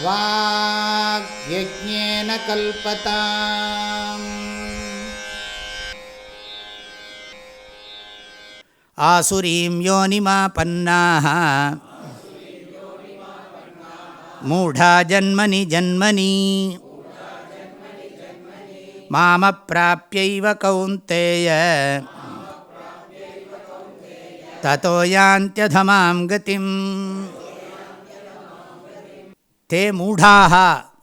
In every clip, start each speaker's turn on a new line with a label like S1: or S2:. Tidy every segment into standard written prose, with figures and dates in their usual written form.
S1: வாக்யஜ்ஞேன கல்பதாம். ஆசுரீம் யோனிமாபன்னாஹ மூடா ஜன்மனி ஜன்மனி மாமப்ராப்யைவ கௌந்தேய ததோ யாந்த்யதமாம் கதிம். தே மூடாக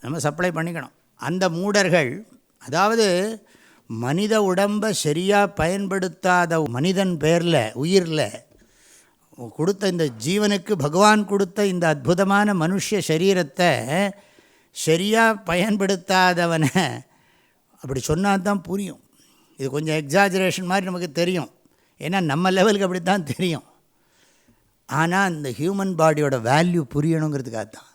S1: நம்ம சப்ளை பண்ணிக்கணும். அந்த மூடர்கள், அதாவது மனித உடம்பை சரியாக பயன்படுத்தாத மனிதன் பேரில் உயிரில் கொடுத்த இந்த ஜீவனுக்கு பகவான் கொடுத்த இந்த அற்புதமான மனுஷ சரீரத்தை சரியாக பயன்படுத்தாதவனை அப்படி சொன்னால் தான் புரியும். இது கொஞ்சம் எக்ஸாஜரேஷன் மாதிரி நமக்கு தெரியும், ஏன்னா நம்ம லெவலுக்கு அப்படி தான் தெரியும். ஆனால் இந்த ஹியூமன் பாடியோட வேல்யூ புரியணுங்கிறதுக்காக தான்.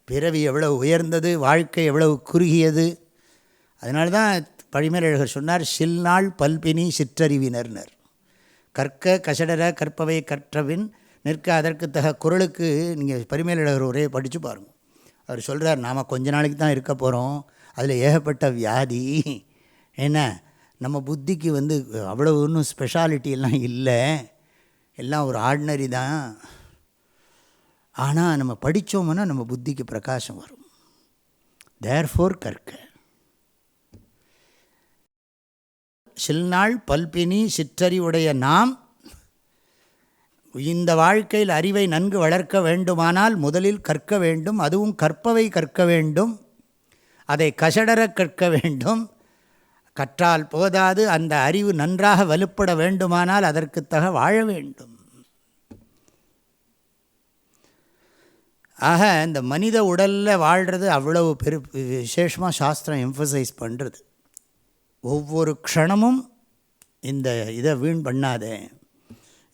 S1: பிறவி எவ்வளவு உயர்ந்தது, வாழ்க்கை எவ்வளவு குறுகியது. அதனால தான் பழிமேலழகர் சொன்னார், சில்நாள் பல்பினி சிற்றறிவினர்னர். கற்க கசடர கற்பவை கற்றவின் நிற்க அதற்கு தக குரலுக்கு நீங்கள் பரிமேலழகர் ஒரே படித்து பாருங்கள். அவர் சொல்கிறார், நாம் கொஞ்ச நாளைக்கு தான் இருக்க போகிறோம், அதில் ஏகப்பட்ட வியாதி. ஏன்னா நம்ம புத்திக்கு அவ்வளோ ஒன்றும் ஸ்பெஷாலிட்டி எல்லாம் இல்லை, எல்லாம் ஒரு ஆர்டினரி தான். ஆனால் நம்ம படித்தோம்னா நம்ம புத்திக்கு பிரகாசம் வரும். தேர்ஃபோர் கற்க. சில்நாள் பல்பினி சிற்றறிவுடைய நாம் இந்த வாழ்க்கையில் அறிவை நன்கு வளர்க்க வேண்டுமானால் முதலில் கற்க வேண்டும். அதுவும் கற்பவை கற்க வேண்டும், அதை கசடர கற்க வேண்டும். கற்றால் போதாது, அந்த அறிவு நன்றாக வலுப்பட வேண்டுமானால் அதற்குத்தக வாழ வேண்டும். ஆக இந்த மனித உடலில் வாழ்கிறது அவ்வளவு விசேஷமாக சாஸ்திரம் எம்ஃபசைஸ் பண்ணுறது. ஒவ்வொரு க்ஷணமும் இந்த இதை வீண் பண்ணாதே.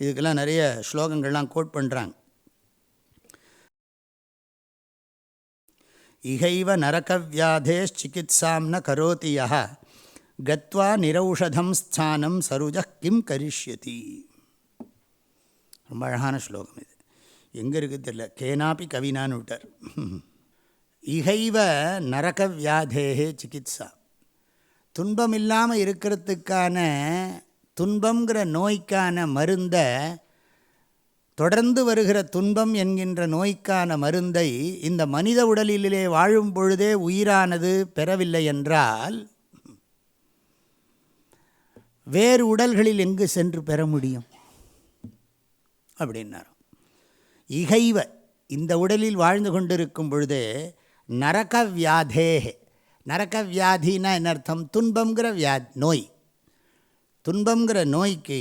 S1: இதுக்கெல்லாம் நிறைய ஸ்லோகங்கள்லாம் கோட் பண்ணுறாங்க. இகைவ நரகவியாதே சிகித்சாம் ந கரோதி யஹ கத்வா நிரௌஷதம் ஸ்தானம் சருஜ கிம் கரிஷ்யதி. ரொம்ப அழகான ஸ்லோகம் இது. எங்கே இருக்குது தெரியல, கேனாப்பி கவினான்னு விட்டார். இகைவ நரகவியாதேஹே சிகித்சா. துன்பம் இல்லாமல் இருக்கிறதுக்கான, துன்பங்கிற நோய்க்கான மருந்தை, தொடர்ந்து வருகிற துன்பம் என்கின்ற நோய்க்கான மருந்தை இந்த மனித உடலிலே வாழும் பொழுதே உயிரானது பெறவில்லை என்றால் வேறு உடல்களில் எங்கு சென்று பெற முடியும் அப்படின்னார். இகைவ, இந்த உடலில் வாழ்ந்து கொண்டிருக்கும் பொழுதே, நரக வியாதேஹே. நரக வியாதினா என்ன அர்த்தம்? துன்பங்கிற நோய். துன்பங்கிற நோய்க்கு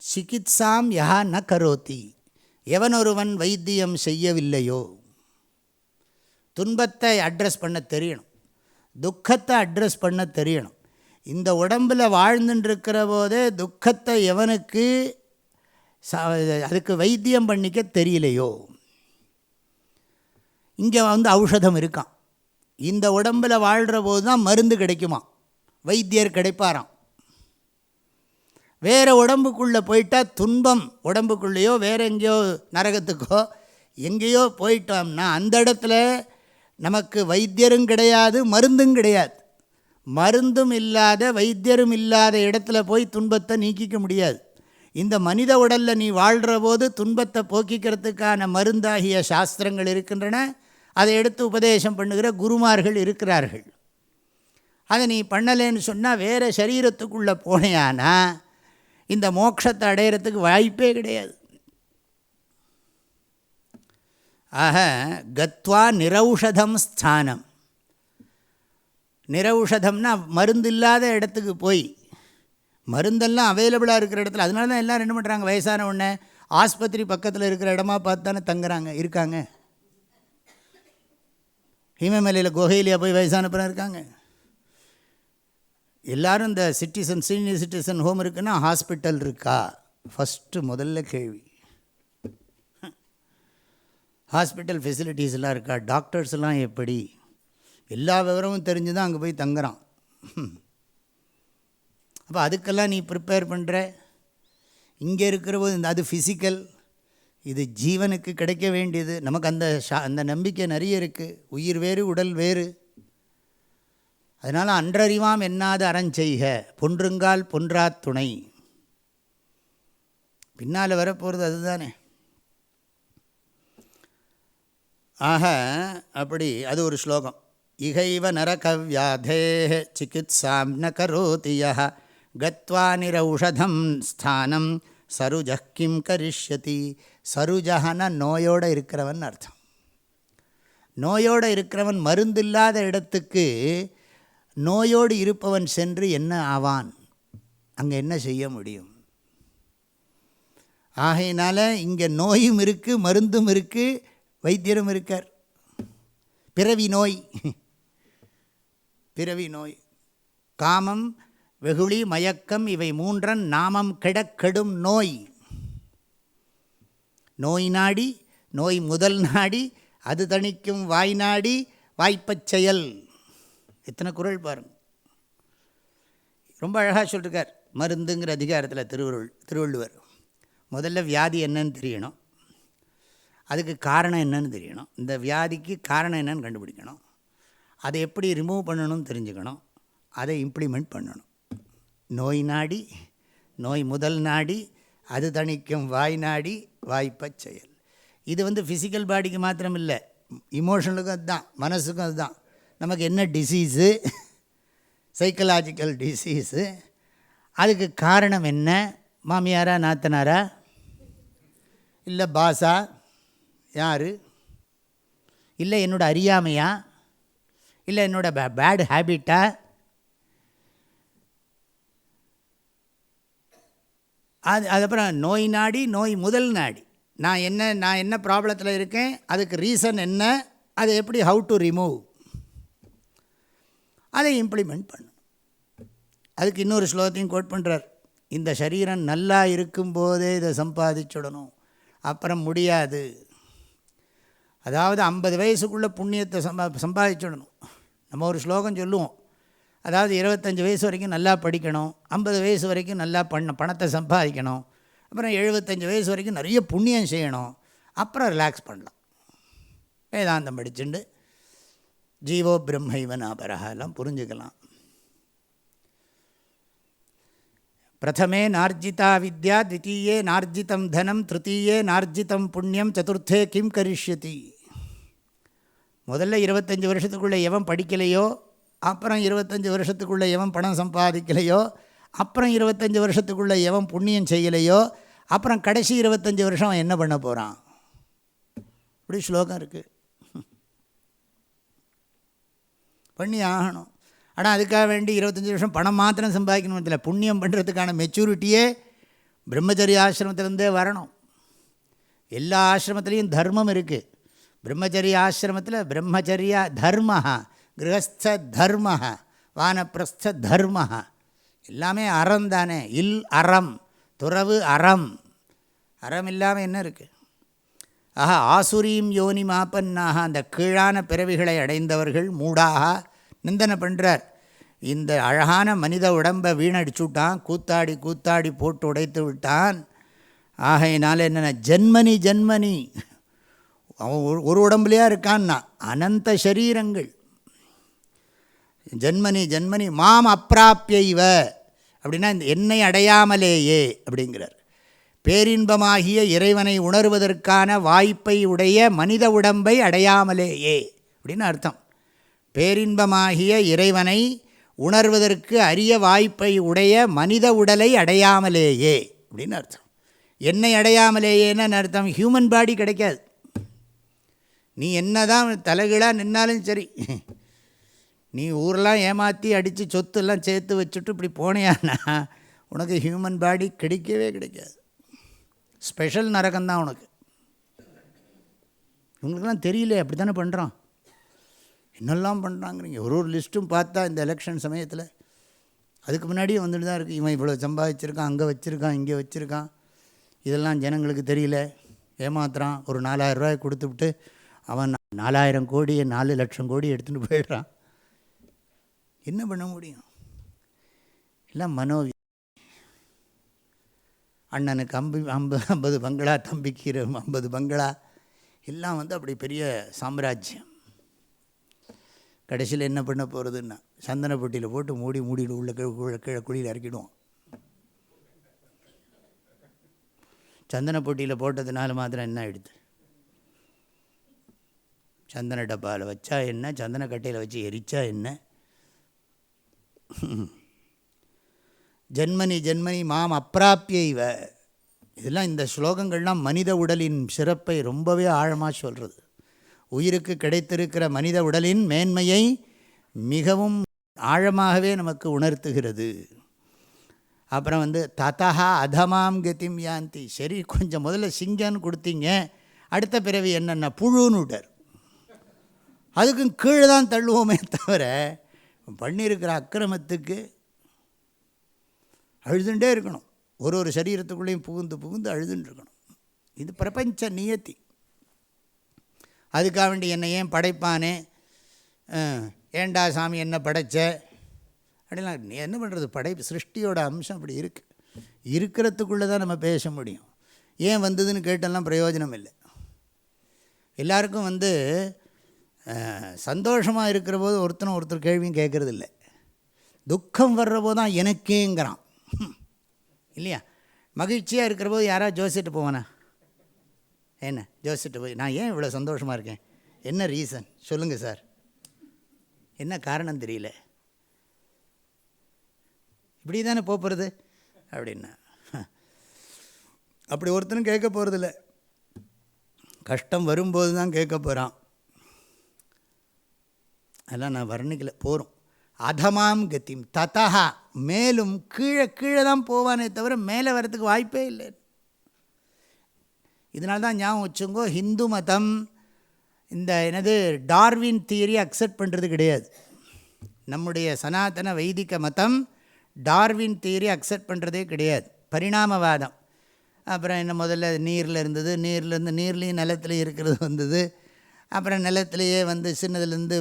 S1: சிகித்சாம் யா ந கரோதி, எவனொருவன் வைத்தியம் செய்யவில்லையோ. துன்பத்தை அட்ரஸ் பண்ண தெரியணும், துக்கத்தை அட்ரஸ் பண்ண தெரியணும். இந்த உடம்பில் வாழ்ந்துட்டுருக்கிற போதே துக்கத்தை எவனுக்கு அதுக்கு வைத்தியம் பண்ணிக்க தெரியலையோ. இங்கே ஔஷதம் இருக்கான். இந்த உடம்பில் வாழ்கிற போது தான் மருந்து கிடைக்குமா, வைத்தியர் கிடைப்பாராம். வேறு உடம்புக்குள்ளே போயிட்டால் துன்பம் உடம்புக்குள்ளேயோ வேறு எங்கேயோ நரகத்துக்கோ எங்கேயோ போயிட்டோம்னா அந்த இடத்துல நமக்கு வைத்தியரும் கிடையாது, மருந்தும் கிடையாது. மருந்தும் இல்லாத வைத்தியரும் இல்லாத இடத்துல போய் துன்பத்தை நீக்கிக்க முடியாது. இந்த மனித உடலில் நீ வாழ்கிற போது துன்பத்தை போக்கிக்கிறதுக்கான மருந்தாகிய சாஸ்திரங்கள் இருக்கின்றன. அதை எடுத்து உபதேசம் பண்ணுகிற குருமார்கள் இருக்கிறார்கள். அதை நீ பண்ணலேன்னு சொன்னால் வேறு சரீரத்துக்குள்ளே போனேயானா இந்த மோட்சத்தை அடையிறதுக்கு வாய்ப்பே கிடையாது. ஆக கத்வா நிரௌஷதம் ஸ்தானம். நிரௌஷதம்னா மருந்து இல்லாத இடத்துக்கு போய், மருந்தெல்லாம் அவைலபிளாக இருக்கிற இடத்துல. அதனால தான் எல்லோரும் என்ன பண்ணுறாங்க, வயசான உடனே ஆஸ்பத்திரி பக்கத்தில் இருக்கிற இடமா பார்த்து தானே தங்குறாங்க, இருக்காங்க. ஹிமமலையில் குகையிலேயே போய் வயசானப்புறம் இருக்காங்க. எல்லோரும் இந்த சிட்டிசன், சீனியர் சிட்டிசன் ஹோம் இருக்குன்னா ஹாஸ்பிட்டல் இருக்கா ஃபஸ்ட்டு முதல்ல கேள்வி. ஹாஸ்பிட்டல் ஃபெசிலிட்டிஸ் எல்லாம் இருக்கா, டாக்டர்ஸ் எல்லாம் எப்படி, எல்லா விவரமும் தெரிஞ்சு தான் அங்கே போய் தங்குறான். அப்போ அதுக்கெல்லாம் நீ ப்ரிப்பேர் பண்ணுற. இங்கே இருக்கிற போது அது ஃபிசிக்கல், இது ஜீவனுக்கு கிடைக்க வேண்டியது. நமக்கு அந்த நம்பிக்கை நிறைய இருக்குது. உயிர் வேறு உடல் வேறு. அதனால் அன்றறிவாம் என்னாத அறஞ்செய்க பொன்றுங்கால் பொன்றா துணை. பின்னால் வரப்போகிறது அதுதானே. ஆக அப்படி அது ஒரு ஸ்லோகம். இகைவ நரகவ்யாதே சிகித்சாம் ந கரோதி யஹ கத்வா நிரௌஷதம் ஸ்தானம் சருஜः கிம் கரிஷ்யதி. சருஜஹன நோயோடு இருக்கிறவன் அர்த்தம். நோயோடு இருக்கிறவன் மருந்தில்லாத இடத்துக்கு நோயோடு இருப்பவன் சென்று என்ன ஆவான்? அங்கே என்ன செய்ய முடியும்? ஆகையினால இங்கே நோயும் இருக்குது, மருந்தும் இருக்குது, வைத்தியரும் இருக்கார். பிறவி நோய், பிறவி நோய், காமம், வெகுளி, மயக்கம், இவை மூன்றன் நாமம் கெடக்கெடும் நோய். நோய் நாடி, நோய் முதல் நாடி, அது தணிக்கும் வாய் நாடி, வாய்ப்பச் செயல். எத்தனை குறள் பாருங்கள். ரொம்ப அழகாக சொல்லியிருக்கார் மருந்துங்கிற அதிகாரத்தில் திருவள்ளுவர். முதல்ல வியாதி என்னன்னு தெரியணும், அதுக்கு காரணம் என்னன்னு தெரியணும், இந்த வியாதிக்கு காரணம் என்னன்னு கண்டுபிடிக்கணும், அதை எப்படி ரிமூவ் பண்ணணும்னு தெரிஞ்சுக்கணும், அதை இம்ப்ளிமெண்ட் பண்ணணும். நோய் நாடி, நோய் முதல் நாடி, அது தணிக்கும் வாய் நாடி, வாய்ப்பச் செயல். இது ஃபிசிக்கல் பாடிக்கு மாத்திரம் இல்லை, இமோஷனலுக்கும் அதுதான், மனசுக்கும் அதுதான். நமக்கு என்ன டிசீஸு, சைக்கலாஜிக்கல் டிசீஸு, அதுக்கு காரணம் என்ன? மாமியாரா, நாத்தனாரா, இல்லை பாஸா, யார், இல்லை என்னோடய அறியாமையா, இல்லை என்னோடய பேட் ஹேபிட்டா? அதுக்கப்புறம் நோய் நாடி, நோய் முதல் நாடி, நான் என்ன ப்ராப்ளத்தில் இருக்கேன், அதுக்கு ரீசன் என்ன, அதை எப்படி, ஹவு டு ரிமூவ், அதை இம்ப்ளிமெண்ட் பண்ணணும். அதுக்கு இன்னொரு ஸ்லோகத்தையும் கோட் பண்ணுறார். இந்த சரீரம் நல்லா இருக்கும்போதே இதை சம்பாதிச்சுடணும், அப்புறம் முடியாது. அதாவது 50 வயசுக்குள்ளே புண்ணியத்தை சம்பாதிச்சுடணும். நம்ம ஒரு ஸ்லோகம் சொல்லுவோம், அதாவது 25 வயசு வரைக்கும் நல்லா படிக்கணும், 50 வயசு வரைக்கும் நல்லா பணத்தை சம்பாதிக்கணும், அப்புறம் 75 வயசு வரைக்கும் நிறைய புண்ணியம் செய்யணும், அப்புறம் ரிலாக்ஸ் பண்ணலாம். வேதாந்தம் படிச்சுண்டு ஜீவோ பிரம்மைவ நாபரஹ எல்லாம் புரிஞ்சுக்கலாம். பிரதமே நார்ஜிதா வித்யா, த்விதீயே நார்ஜிதம் தனம், திருத்தீயே நார்ஜிதம் புண்ணியம், சதுர்த்தே கிம் கரிஷ்யதி. முதல்ல 25 வருஷத்துக்குள்ளே எவன் படிக்கலையோ, அப்புறம் 25 வருஷத்துக்குள்ளே எவன் பணம் சம்பாதிக்கலையோ, அப்புறம் 25 வருஷத்துக்குள்ளே எவன் புண்ணியம் செய்யலையோ, அப்புறம் கடைசி 25 வருஷம் அவன் என்ன பண்ண போகிறான்? இப்படி ஸ்லோகம் இருக்குது. பண்ணி ஆகணும். ஆனால் அதுக்காக வேண்டி 25 வருஷம் பணம் மாத்திரம் சம்பாதிக்கணும் இல்லை, புண்ணியம் பண்ணுறதுக்கான மெச்சூரிட்டியே பிரம்மச்சரிய ஆசிரமத்திலேருந்தே வரணும். எல்லா ஆசிரமத்துலேயும் தர்மம் இருக்குது. பிரம்மச்சரிய ஆசிரமத்தில் பிரம்மச்சரியா தர்ம, கிரகஸ்த தர்ம, வானப்பிரஸ்த தர்ம, எல்லாமே அறம் தானே. அறம், துறவு அறம். அறம் இல்லாமல் என்ன இருக்குது? ஆஹா, ஆசுரீம் யோனி மாப்பன்னாக, அந்த கீழான பிறவிகளை அடைந்தவர்கள் மூடாக நிந்தனை பண்ணுறார். இந்த அழகான மனித உடம்பை வீணடிச்சுட்டான், கூத்தாடி கூத்தாடி போட்டு உடைத்து விட்டான். ஆகையினால என்னென்ன ஜென்மனி ஜென்மனி, அவன் ஒரு உடம்புலையா இருக்கான்னா, அனந்த சரீரங்கள். ஜென்மனி ஜென்மனி மாம் அப்பிராப்பிய இவ அப்படின்னா என்னை அடையாமலேயே அப்படிங்கிறார். பேரின்பமாகிய இறைவனை உணர்வதற்கான வாய்ப்பை உடைய மனித உடம்பை அடையாமலேயே அப்படின்னு அர்த்தம். பேரின்பமாகிய இறைவனை உணர்வதற்கு அரிய வாய்ப்பை உடைய மனித உடலை அடையாமலேயே அப்படின்னு அர்த்தம். என்னை அடையாமலேயேன்னு அர்த்தம், ஹியூமன் பாடி கிடைக்காது. நீ என்ன தான் தலைகீழாக நின்னாலும் சரி, நீ ஊரெலாம் ஏமாற்றி அடித்து சொத்தெல்லாம் சேர்த்து வச்சுட்டு இப்படி போனியான்னா உனக்கு ஹியூமன் பாடி கிடைக்கவே கிடைக்காது. ஸ்பெஷல் நரகம்தான் உனக்கு. இவங்களுக்கெல்லாம் தெரியல, அப்படி தானே பண்ணுறான். என்னெல்லாம் பண்ணுறாங்கிறீங்க. ஒரு லிஸ்ட்டும் பார்த்தா இந்த எலெக்ஷன் சமயத்தில் அதுக்கு முன்னாடியே வந்துட்டு தான் இருக்குது. இவன் இவ்வளோ சம்பாதிச்சிருக்கான், அங்கே வச்சுருக்கான், இங்கே வச்சுருக்கான், இதெல்லாம் ஜனங்களுக்கு தெரியல, ஏமாத்துறான். ஒரு 4000 ரூபாய் கொடுத்துவிட்டு அவன் 4000 கோடியை 4 லட்சம் கோடி எடுத்துகிட்டு போயிடுறான். என்ன பண்ண முடியும்? எல்லாம் மனோவி. அண்ணனுக்கு 50 பங்களா, தம்பிக்கு 50 பங்களா, எல்லாம் வந்து அப்படி பெரிய சாம்ராஜ்யம். கடைசியில் என்ன பண்ண போகிறதுன்னா சந்தன பொட்டியில் போட்டு மூடிட்டு உள்ள கீழே குழியில் இறக்கிடுவோம். சந்தன பொட்டியில் போட்டதுனால மாத்திரம் என்ன ஆகிடுது? சந்தன டப்பாவில் வச்சா என்ன, சந்தன கட்டையில் வச்சு எரிச்சா என்ன? ஜென்மனி ஜென்மனி மாம் அப்பிராப்பிய இவ. இதெல்லாம் இந்த ஸ்லோகங்கள்லாம் மனித உடலின் சிறப்பை ரொம்பவே ஆழமாக சொல்கிறது. உயிருக்கு கிடைத்திருக்கிற மனித உடலின் மேன்மையை மிகவும் ஆழமாகவே நமக்கு உணர்த்துகிறது. அப்புறம் வந்து ததா அதமாம் கதிம் யாந்தி. சரி, கொஞ்சம் முதல்ல சிங்கன்னு கொடுத்தீங்க, அடுத்த பிறவி என்னென்ன புழுன்னு விட்டார். அதுக்கும் கீழே தான் தள்ளுவோமே தவிர பண்ணியிருக்கிற அக்கிரமத்துக்கு அழுதுண்டே இருக்கணும். ஒரு சரீரத்துக்குள்ளேயும் புகுந்து அழுதுன்னு இருக்கணும். இது பிரபஞ்ச நியத்தி. அதுக்காக வேண்டி என்னை ஏன் படைப்பானே, ஏண்டா சாமி என்ன படைச்ச அப்படிலாம் நீ என்ன பண்ணுறது? படைப்பு சிருஷ்டியோட அம்சம் அப்படி இருக்குது. இருக்கிறதுக்குள்ளே தான் நம்ம பேச முடியும். ஏன் வந்ததுன்னு கேட்டெல்லாம் பிரயோஜனம் இல்லை. எல்லாருக்கும் வந்து சந்தோஷமாக இருக்கிற போது ஒருத்தர் கேள்வியும் கேட்குறது இல்லை. துக்கம் வர்ற போது தான் எனக்கேங்கிறான் இல்லையா? மகிழ்ச்சியாக இருக்கிற போது யாராவது ஜோசிட்டு போவானா? என்ன ஜோசிட்டு போய் நான் ஏன் இவ்வளோ சந்தோஷமாக இருக்கேன், என்ன ரீசன் சொல்லுங்கள் சார், என்ன காரணம் தெரியல, இப்படி தானே போகிறது அப்படின்னா அப்படி ஒருத்தனும் கேட்க போகிறதில்ல. கஷ்டம் வரும்போது தான் கேட்க போகிறான். அதெல்லாம் நான் வர்ணிக்கல, போகிறோம். அதமாம் கத்திம் ததா, மேலும் கீழே தான் போவானே தவிர மேலே வரத்துக்கு வாய்ப்பே இல்லை. இதனால தான் ஞாபகம் வச்சுங்கோ, ஹிந்து மதம் இந்த டார்வின் தியரி அக்செப்ட் பண்ணுறது கிடையாது. நம்முடைய சனாதன வைதிக மதம் டார்வின் தியரி அக்செப்ட் பண்ணுறதே கிடையாது. பரிணாமவாதம். அப்புறம் என்ன, முதல்ல நீரில் இருந்தது, நீர்லேயும் நிலத்துலையும் இருக்கிறது வந்தது, அப்புறம் நிலத்திலேயே வந்து சின்னதுலேருந்து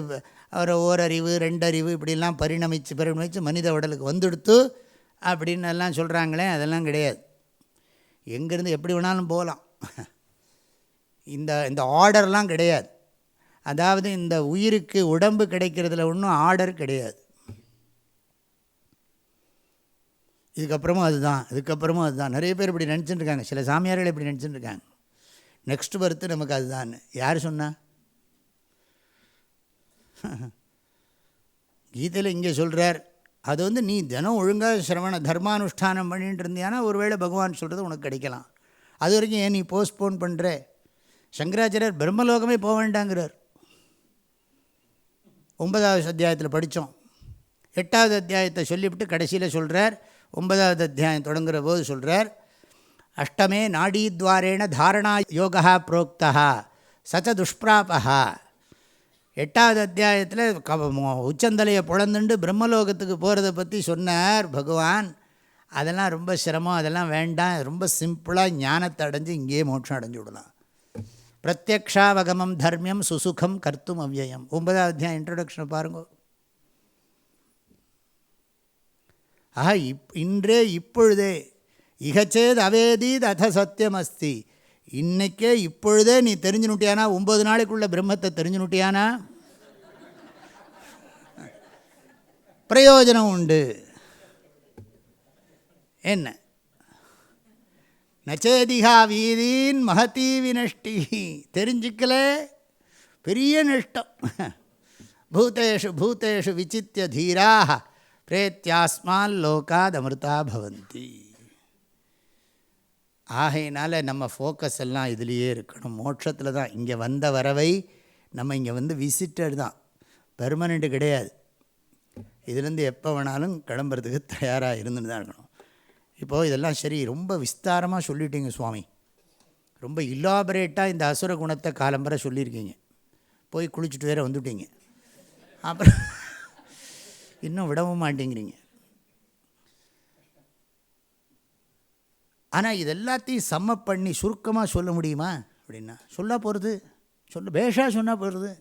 S1: ஒரு ஓரறிவு 2 அறிவு இப்படிலாம் பரிணமித்து மனித உடலுக்கு வந்துடுத்து அப்படின்னு எல்லாம் சொல்கிறாங்களே, அதெல்லாம் கிடையாது. எங்கேருந்து எப்படி வேணாலும் போகலாம். இந்த ஆர்டர்லாம் கிடையாது. அதாவது இந்த உயிருக்கு உடம்பு கிடைக்கிறதுல ஒன்றும் ஆர்டர் கிடையாது. இதுக்கப்புறமும் அதுதான். நிறைய பேர் இப்படி நினச்சிட்டு இருக்காங்க. சில சாமியார்கள் இப்படி நினச்சிட்டு இருக்காங்க, நெக்ஸ்ட் பர்த்து நமக்கு அதுதான். யார் சொன்னா? கீதையில் இங்கே சொல்கிறார், அது வந்து நீ தினம் ஒழுங்காக சிரவண தர்மானுஷ்டானம் பண்ணிட்டு இருந்தியானா ஒருவேளை பகவான் சொல்கிறது உனக்கு கிடைக்கலாம். அது வரைக்கும் ஏன் நீ போஸ்ட்போன் பண்ணுற? சங்கராச்சாரியர் பிரம்மலோகமே போக வேண்டாங்கிறார். 9வது அத்தியாயத்தில் படித்தோம். 8வது அத்தியாயத்தை சொல்லிவிட்டு கடைசியில் சொல்கிறார், 9வது அத்தியாயம் தொடங்குகிற போது சொல்கிறார், அஷ்டமே நாடீத்வாரேண தாரணா யோகா புரோக்தா சச்ச துஷ்பிராபா. 8வது அத்தியாயத்தில் உச்சந்தலையை புலந்துண்டு பிரம்மலோகத்துக்கு போகிறத பற்றி சொன்னார் பகவான். அதெல்லாம் ரொம்ப சிரமம், அதெல்லாம் வேண்டாம், ரொம்ப சிம்பிளாக ஞானத்தை அடைஞ்சு இங்கேயே மோட்சம் அடைஞ்சு விடலாம். பிரத்யக்ஷாவகமம் தர்மியம் சுசுகம் கர்த்தும் அவ்யயம். 9வது அத்தியாயம் இன்ட்ரடக்ஷனை பாருங்க. ஆஹா, இன்றே இப்பொழுதே இகச்சேத் அவேதீத் அத சத்தியம் அஸ்தி. இன்றைக்கே இப்பொழுதே நீ தெரிஞ்சுனுட்டியானா, 9 நாளைக்குள்ள பிரம்மத்தை தெரிஞ்சுனுட்டியானா பிரயோஜனம் உண்டு. என்ன நச்சேதிகா வீதீன் மகதீ வினஷ்டி. தெரிஞ்சிக்கல பெரிய நஷ்டம். பூதேஷு விசித்திய தீராக பிரேத்யாஸ்மால் லோகாத் அமிர்தா பவந்தி. ஆகையினால நம்ம ஃபோக்கஸ் எல்லாம் இதுலேயே இருக்கணும், மோட்சத்தில் தான். இங்கே வந்த வரவை நம்ம இங்கே வந்து விசிட்டர் தான், பெர்மனெண்ட்டு கிடையாது. இதுலேருந்து எப்போ வேணாலும் கிளம்புறதுக்கு தயாராக இருந்துன்னு தான் இருக்கணும். இப்போது இதெல்லாம் சரி, ரொம்ப விஸ்தாரமாக சொல்லிட்டீங்க சுவாமி, ரொம்ப இல்லாபரேட்டாக இந்த அசுர குணத்தை காலம்பரை சொல்லியிருக்கீங்க. போய் குளிச்சுட்டு வேற வந்துவிட்டீங்க, அப்புறம் இன்னும் விடவும் மாட்டேங்கிறீங்க. ஆனால் இது எல்லாத்தையும் சம்ம பண்ணி சுருக்கமாக சொல்ல முடியுமா அப்படின்னா சொல்ல போகிறது, பேஷாக சொன்னால் போகிறது.